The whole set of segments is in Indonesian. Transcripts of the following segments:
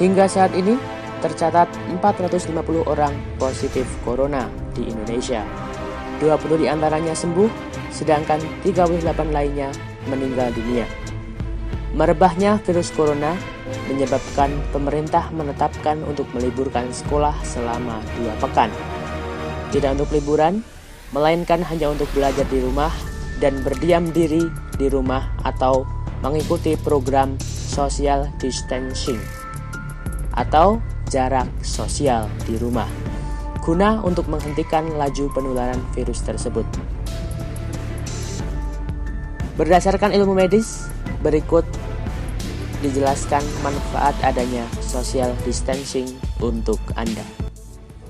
Hingga saat ini, tercatat 450 orang positif corona di Indonesia. 20 diantaranya sembuh, sedangkan 38 lainnya meninggal dunia. Merebahnya virus corona menyebabkan pemerintah menetapkan untuk meliburkan sekolah selama 2 pekan. Tidak untuk liburan, melainkan hanya untuk belajar di rumah dan berdiam diri di rumah atau mengikuti program social distancing atau jarak sosial di rumah, guna untuk menghentikan laju penularan virus tersebut. Berdasarkan ilmu medis, berikut dijelaskan manfaat adanya social distancing untuk Anda.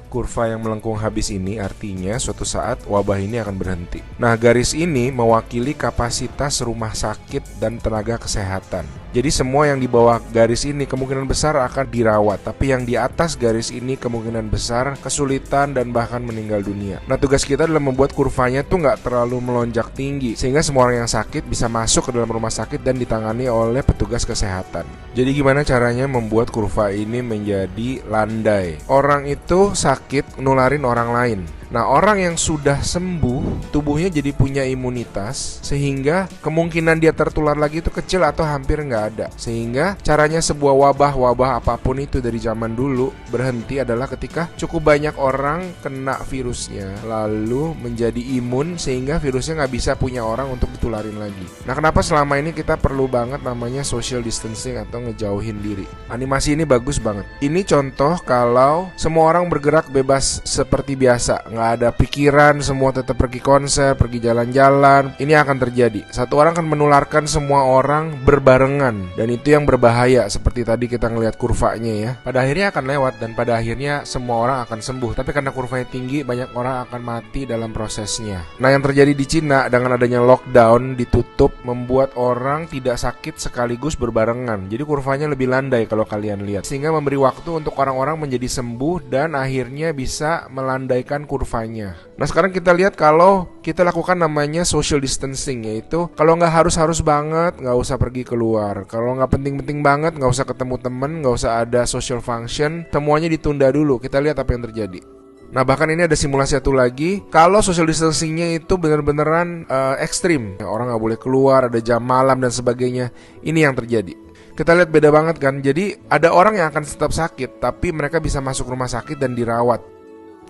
Kurva yang melengkung habis ini artinya suatu saat wabah ini akan berhenti. Nah, garis ini mewakili kapasitas rumah sakit dan tenaga kesehatan. Jadi semua yang di bawah garis ini kemungkinan besar akan dirawat, tapi yang di atas garis ini kemungkinan besar kesulitan dan bahkan meninggal dunia. Nah, tugas kita adalah membuat kurvanya tuh nggak terlalu melonjak tinggi, sehingga semua orang yang sakit bisa masuk ke dalam rumah sakit dan ditangani oleh petugas kesehatan. Jadi gimana caranya membuat kurva ini menjadi landai? Orang itu sakit nularin orang lain. Nah, orang yang sudah sembuh, tubuhnya jadi punya imunitas, sehingga kemungkinan dia tertular lagi itu kecil atau hampir nggak ada. Sehingga caranya sebuah wabah apapun itu dari zaman dulu berhenti adalah ketika cukup banyak orang kena virusnya, lalu menjadi imun sehingga virusnya nggak bisa punya orang untuk ditularin lagi. Nah, kenapa selama ini kita perlu banget namanya social distancing atau ngejauhin diri? Animasi ini bagus banget. Ini contoh kalau semua orang bergerak bebas seperti biasa, nggak ada pikiran, semua tetap pergi konser, pergi jalan-jalan. Ini akan terjadi. Satu orang akan menularkan semua orang berbarengan, dan itu yang berbahaya. Seperti tadi kita ngelihat kurvanya ya. Pada akhirnya akan lewat dan pada akhirnya semua orang akan sembuh. Tapi karena kurvanya tinggi, banyak orang akan mati dalam prosesnya. Nah, yang terjadi di Cina dengan adanya lockdown, ditutup, membuat orang tidak sakit sekaligus berbarengan. Jadi kurvanya lebih landai kalau kalian lihat, sehingga memberi waktu untuk orang-orang menjadi sembuh dan akhirnya bisa melandaikan kurva. Nah, sekarang kita lihat kalau kita lakukan namanya social distancing, yaitu kalau nggak harus banget nggak usah pergi keluar, kalau nggak penting-penting banget nggak usah ketemu temen, nggak usah ada social function, semuanya ditunda dulu. Kita lihat apa yang terjadi. Nah, bahkan ini ada simulasi satu lagi, kalau social distancingnya itu benar-beneran ekstrim, orang nggak boleh keluar, ada jam malam dan sebagainya. Ini yang terjadi. Kita lihat beda banget kan. Jadi ada orang yang akan tetap sakit, tapi mereka bisa masuk rumah sakit dan dirawat.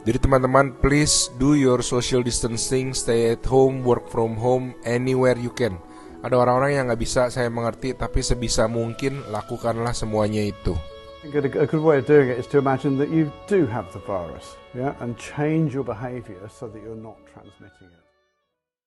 Jadi teman-teman, please do your social distancing, stay at home, work from home, anywhere you can. Ada orang-orang yang nggak bisa, saya mengerti, tapi sebisa mungkin lakukanlah semuanya itu. A good way of doing it is to imagine that you do have the virus, yeah, and change your behavior so that you're not transmitting it.